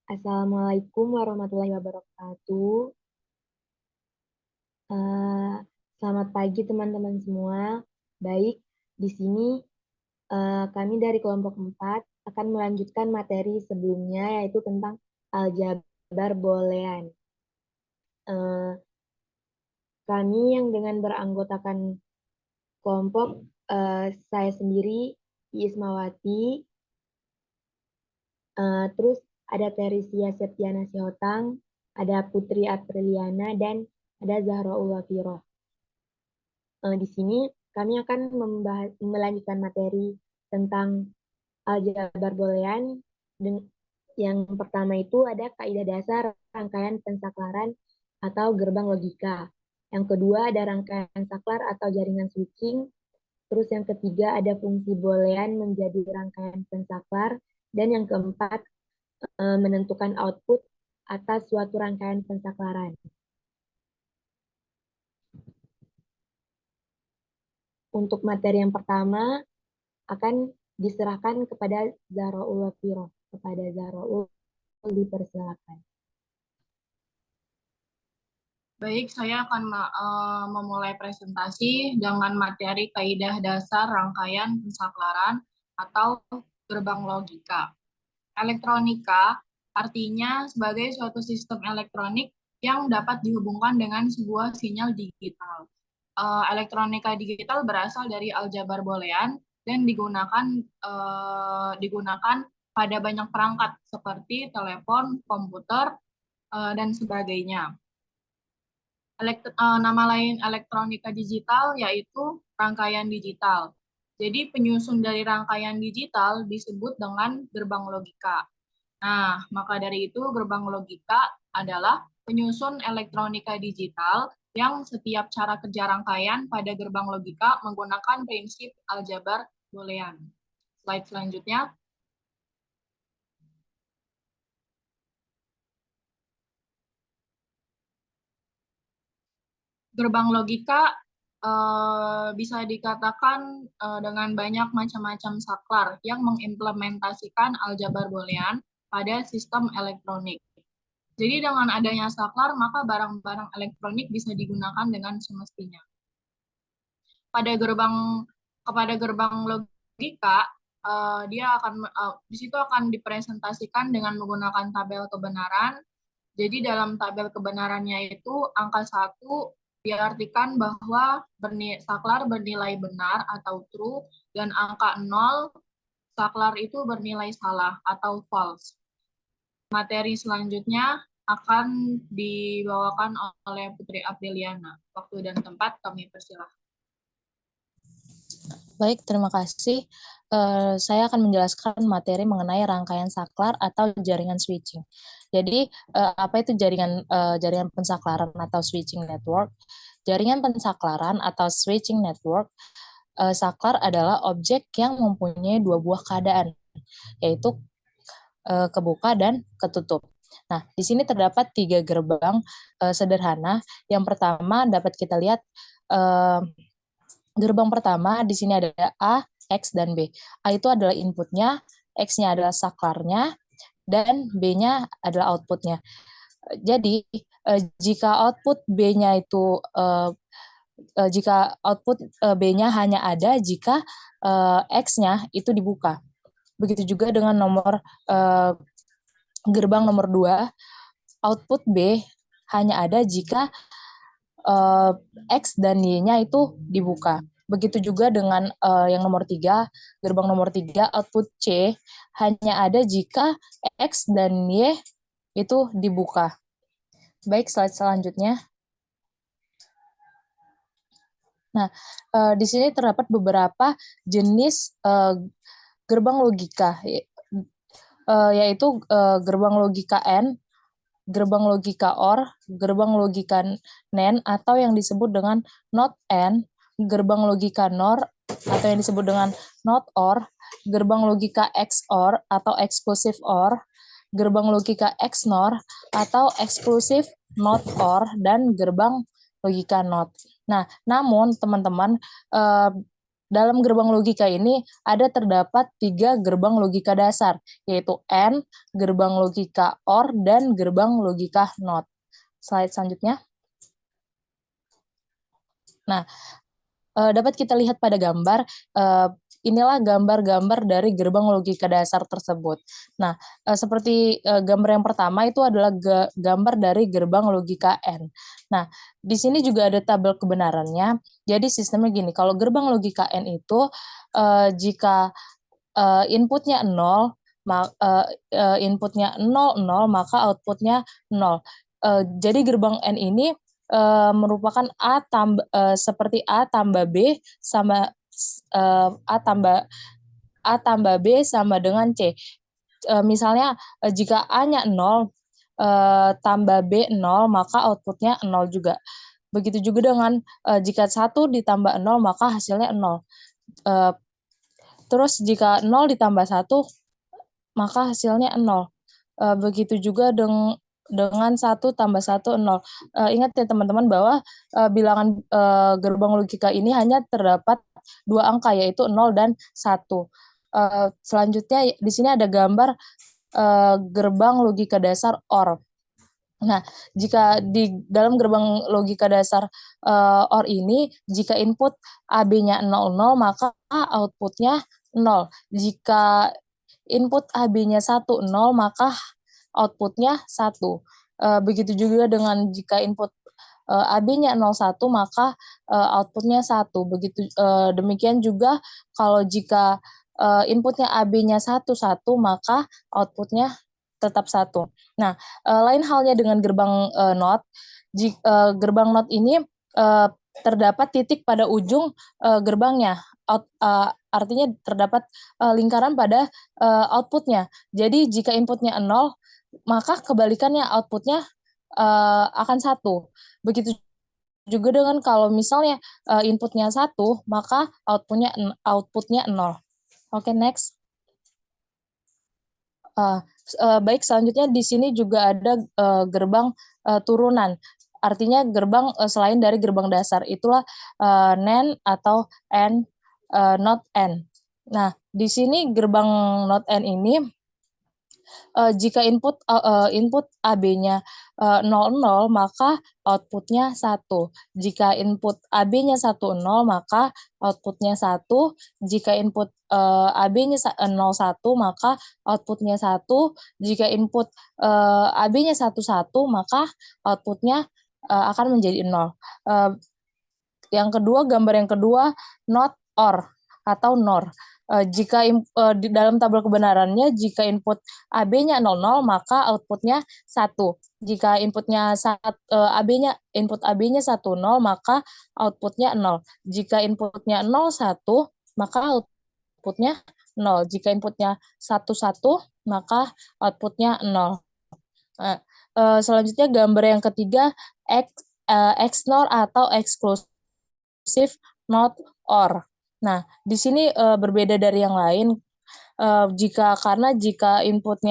Assalamualaikum warahmatullahi wabarakatuh. Eh, Selamat pagi teman-teman semua. Baik, di sini kami dari kelompok 4 akan melanjutkan materi sebelumnya yaitu tentang aljabar boolean. Eh, Kami yang dengan beranggotakan kelompok saya sendiri, Ismawati, terus ada Teresia Septiana Sihotang, ada Putri Apriliana, dan ada Zahra Ulwafiroh. Di sini kami akan melanjutkan materi tentang aljabar boolean. Yang pertama itu ada kaidah dasar rangkaian pensaklaran atau gerbang logika. Yang kedua ada rangkaian saklar atau jaringan switching. Terus yang ketiga ada fungsi boolean menjadi rangkaian pensaklar. Dan yang keempat menentukan output atas suatu rangkaian pensaklaran. Untuk materi yang pertama akan diserahkan kepada Zahraul Wafiroh. Kepada Zahraul dipersilakan. Baik, saya akan memulai presentasi dengan materi kaidah dasar rangkaian pensaklaran atau gerbang logika. Elektronika artinya sebagai suatu sistem elektronik yang dapat dihubungkan dengan sebuah sinyal digital. Elektronika digital berasal dari aljabar boolean dan digunakan pada banyak perangkat seperti telepon, komputer, dan sebagainya. Nama lain elektronika digital yaitu rangkaian digital. Jadi penyusun dari rangkaian digital disebut dengan gerbang logika. Nah, maka dari itu gerbang logika adalah penyusun elektronika digital yang setiap cara kerja rangkaian pada gerbang logika menggunakan prinsip aljabar boolean. Slide selanjutnya. Gerbang logika bisa dikatakan dengan banyak macam-macam saklar yang mengimplementasikan aljabar boolean pada sistem elektronik. Jadi dengan adanya saklar, maka barang-barang elektronik bisa digunakan dengan semestinya. Kepada gerbang logika, di situ akan dipresentasikan dengan menggunakan tabel kebenaran. Jadi dalam tabel kebenarannya itu angka 1 diartikan bahwa saklar bernilai benar atau true, dan angka 0 saklar itu bernilai salah atau false. Materi selanjutnya akan dibawakan oleh Putri Apriliana. Waktu dan tempat kami persilahkan. Baik, terima kasih. Saya akan menjelaskan materi mengenai rangkaian saklar atau jaringan switching. Jadi, apa itu jaringan pensaklaran atau switching network? Jaringan pensaklaran atau switching network, saklar adalah objek yang mempunyai dua buah keadaan, yaitu kebuka dan ketutup. Nah, di sini terdapat 3 gerbang sederhana. Yang pertama dapat kita lihat gerbang pertama di sini ada A, X, dan B. A itu adalah inputnya, X-nya adalah saklarnya, dan B-nya adalah outputnya. Jadi, jika output B-nya itu B-nya hanya ada jika X-nya itu dibuka. Begitu juga dengan gerbang nomor 2, output B hanya ada jika X dan Y-nya itu dibuka. Begitu juga dengan yang nomor 3, gerbang nomor 3, output C hanya ada jika X dan Y itu dibuka. Baik, slide selanjutnya. Nah, di sini terdapat beberapa jenis gerbang logika, yaitu gerbang logika AND, gerbang logika OR, gerbang logika NAND, atau yang disebut dengan NOT AND, gerbang logika NOR, atau yang disebut dengan NOT OR, gerbang logika XOR, atau exclusive OR, gerbang logika XNOR, atau exclusive NOT OR, dan gerbang logika NOT. Nah, namun teman-teman, dalam gerbang logika ini terdapat 3 gerbang logika dasar, yaitu AND, gerbang logika OR, dan gerbang logika NOT. Slide selanjutnya. Nah, dapat kita lihat pada gambar, inilah gambar-gambar dari gerbang logika dasar tersebut. Nah, seperti gambar yang pertama itu adalah gambar dari gerbang logika AND. Nah, di sini juga ada tabel kebenarannya. Jadi sistemnya gini, kalau gerbang logika AND itu jika inputnya 0, inputnya 0, 0, maka outputnya 0. Jadi gerbang AND ini merupakan seperti A tambah B sama A tambah B sama dengan C. Misalnya jika A-nya 0 tambah B 0, maka outputnya 0 juga. Begitu juga dengan jika 1 ditambah 0, maka hasilnya 0. Terus jika 0 ditambah 1, maka hasilnya 0. Begitu juga dengan 1 tambah 1, 0. Ingat ya teman-teman bahwa bilangan gerbang logika ini hanya terdapat 2 angka, yaitu 0 dan 1. Selanjutnya di sini ada gambar gerbang logika dasar OR. Nah, jika di dalam gerbang logika dasar OR ini, jika input AB-nya 00, maka outputnya 0. Jika input AB-nya 10, maka outputnya 1. Begitu juga dengan jika input AB-nya 01, maka outputnya 1. Begitu demikian juga kalau jika inputnya AB-nya 11, maka outputnya tetap 1. Nah, lain halnya dengan gerbang NOT. Gerbang NOT ini terdapat titik pada ujung gerbangnya. Artinya terdapat lingkaran pada outputnya. Jadi jika inputnya 0, maka kebalikannya outputnya akan 1. Begitu juga dengan kalau misalnya inputnya 1, maka outputnya 0. Oke, next. Baik, selanjutnya di sini juga ada gerbang turunan. Artinya gerbang selain dari gerbang dasar, itulah NAND atau AND, not AND. Nah, di sini gerbang not AND ini jika input AB-nya 00, maka outputnya 1. Jika input AB-nya 10, maka outputnya 1. Jika input AB-nya 01, maka outputnya 1. Jika input AB-nya 11, maka outputnya akan menjadi 0. Gambar yang kedua, not OR atau NOR. Jika di dalam tabel kebenarannya, jika input AB-nya 00, maka outputnya 1. Jika inputnya input AB-nya 10, maka outputnya 0. Jika inputnya 01, maka outputnya 0. Jika inputnya 11, maka outputnya 0. Selanjutnya gambar yang ketiga, XNOR atau exclusive not OR. Nah, di sini berbeda dari yang lain. Karena jika input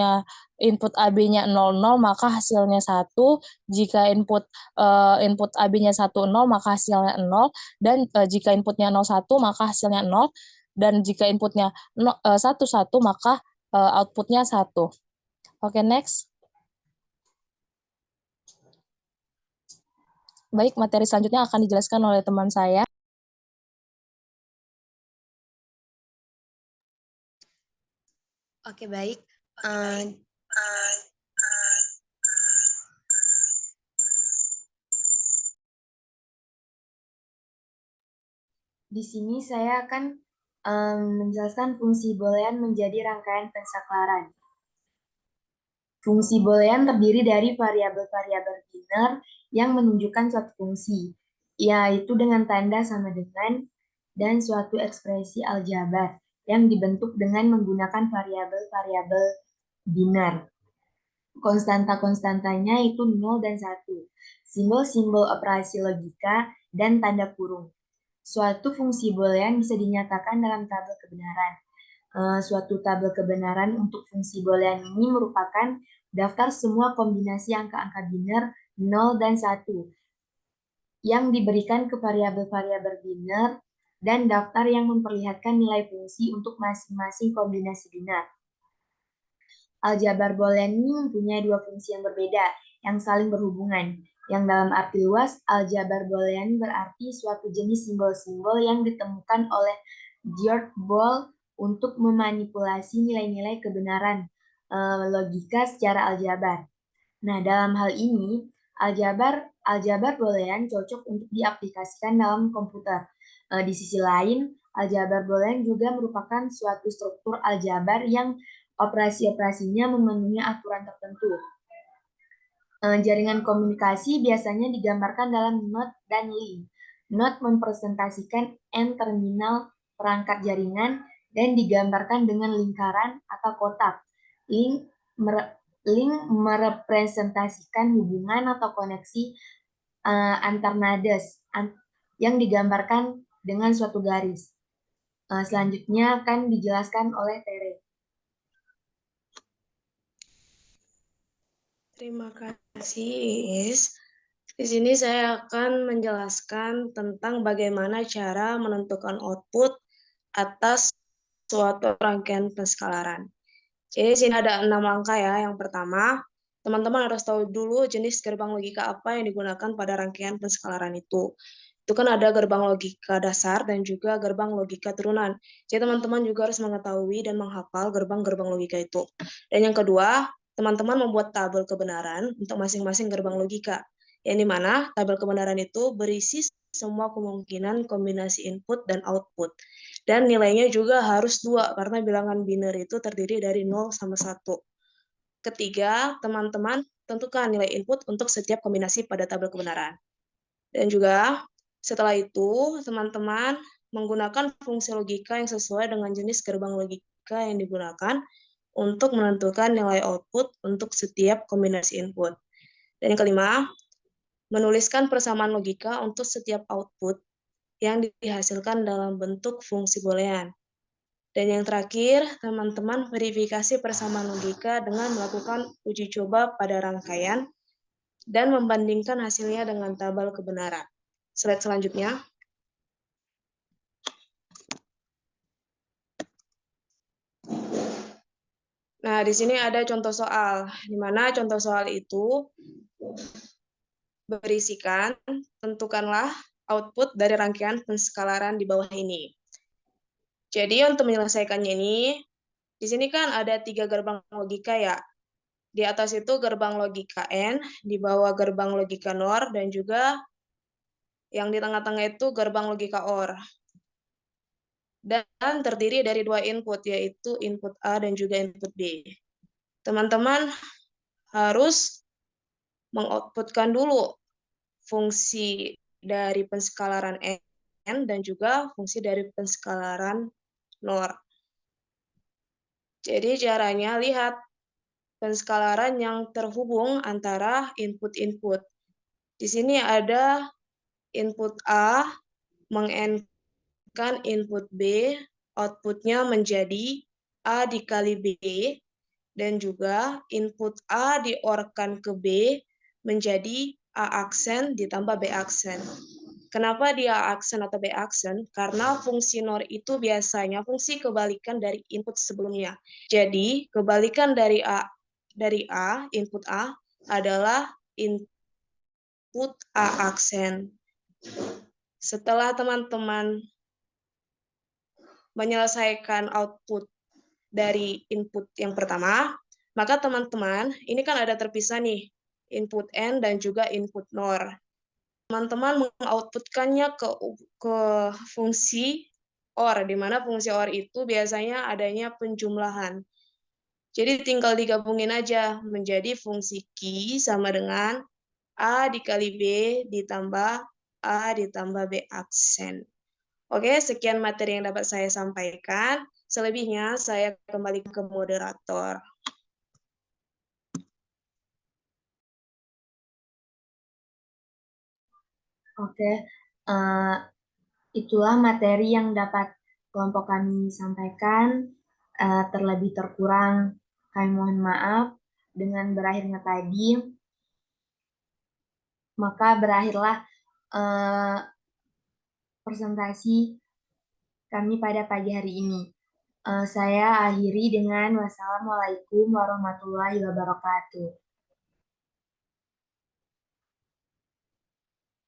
AB-nya 00, maka hasilnya 1. Jika input AB-nya 10, maka hasilnya 0. Dan jika inputnya 01, maka hasilnya 0. Dan jika inputnya 11, maka outputnya 1. Oke, next. Baik, materi selanjutnya akan dijelaskan oleh teman saya. Oke, baik. Di sini saya akan menjelaskan fungsi boolean menjadi rangkaian pensaklaran. Fungsi boolean terdiri dari variabel-variabel biner yang menunjukkan suatu fungsi, yaitu dengan tanda sama dengan, dan suatu ekspresi aljabar yang dibentuk dengan menggunakan variabel-variabel biner. Konstanta-konstantanya itu 0 dan 1. Simbol-simbol operasi logika dan tanda kurung. Suatu fungsi boolean bisa dinyatakan dalam tabel kebenaran. Suatu tabel kebenaran untuk fungsi boolean ini merupakan daftar semua kombinasi angka-angka biner 0 dan 1 yang diberikan ke variabel-variabel biner dan daftar yang memperlihatkan nilai fungsi untuk masing-masing kombinasi binar. Aljabar boolean ini mempunyai dua fungsi yang berbeda, yang saling berhubungan. Yang dalam arti luas, aljabar boolean berarti suatu jenis simbol-simbol yang ditemukan oleh George Boole untuk memanipulasi nilai-nilai kebenaran logika secara aljabar. Nah, dalam hal ini, aljabar boolean cocok untuk diaplikasikan dalam komputer. Di sisi lain, aljabar boolean juga merupakan suatu struktur aljabar yang operasi-operasinya memenuhi aturan tertentu. Jaringan komunikasi biasanya digambarkan dalam node dan link. Node mempresentasikan N-terminal perangkat jaringan dan digambarkan dengan lingkaran atau kotak. Link merepresentasikan hubungan atau koneksi antar nades yang digambarkan dengan suatu garis. Selanjutnya akan dijelaskan oleh Tere. Terima kasih, Iis. Di sini saya akan menjelaskan tentang bagaimana cara menentukan output atas suatu rangkaian penskalaran. Jadi di sini ada 6 langkah ya. Yang pertama, teman-teman harus tahu dulu jenis gerbang logika apa yang digunakan pada rangkaian penskalaran itu. Itu kan ada gerbang logika dasar dan juga gerbang logika turunan. Jadi teman-teman juga harus mengetahui dan menghafal gerbang-gerbang logika itu. Dan yang kedua, teman-teman membuat tabel kebenaran untuk masing-masing gerbang logika, yang dimana tabel kebenaran itu berisi semua kemungkinan kombinasi input dan output. Dan nilainya juga harus 2, karena bilangan biner itu terdiri dari 0 sama 1. Ketiga, teman-teman tentukan nilai input untuk setiap kombinasi pada tabel kebenaran. Dan juga setelah itu, teman-teman menggunakan fungsi logika yang sesuai dengan jenis gerbang logika yang digunakan untuk menentukan nilai output untuk setiap kombinasi input. Dan yang kelima, menuliskan persamaan logika untuk setiap output yang dihasilkan dalam bentuk fungsi boolean. Dan yang terakhir, teman-teman verifikasi persamaan logika dengan melakukan uji coba pada rangkaian dan membandingkan hasilnya dengan tabel kebenaran. Slide selanjutnya. Nah, di sini ada contoh soal, di mana contoh soal itu berisikan tentukanlah output dari rangkaian penskalaran di bawah ini. Jadi untuk menyelesaikannya ini, di sini kan ada 3 gerbang logika ya. Di atas itu gerbang logika N, di bawah gerbang logika NOR, dan juga yang di tengah-tengah itu gerbang logika OR. Dan terdiri dari 2 input, yaitu input A dan juga input B. Teman-teman harus mengoutputkan dulu fungsi dari penskalaran N dan juga fungsi dari penskalaran NOR. Jadi caranya lihat penskalaran yang terhubung antara input-input. Di sini ada input A meng-N-kan input B, outputnya menjadi A dikali B, dan juga input A di-OR-kan ke B menjadi A aksen ditambah B aksen. Kenapa dia A aksen atau B aksen? Karena fungsi NOR itu biasanya fungsi kebalikan dari input sebelumnya. Jadi, kebalikan dari input A adalah input A aksen. Setelah teman-teman menyelesaikan output dari input yang pertama, maka teman-teman, ini kan ada terpisah nih, input N dan juga input NOR. Teman-teman mengoutputkannya ke fungsi OR, di mana fungsi OR itu biasanya adanya penjumlahan. Jadi tinggal digabungin aja menjadi fungsi Q sama dengan A dikali B ditambah A ditambah B aksen. Oke, sekian materi yang dapat saya sampaikan. Selebihnya saya kembali ke moderator. Oke, itulah materi yang dapat kelompok kami sampaikan. Terlebih terkurang, kami mohon maaf. Dengan berakhirnya tadi, maka berakhirlah presentasi kami pada pagi hari ini. Saya akhiri dengan wassalamualaikum warahmatullahi wabarakatuh.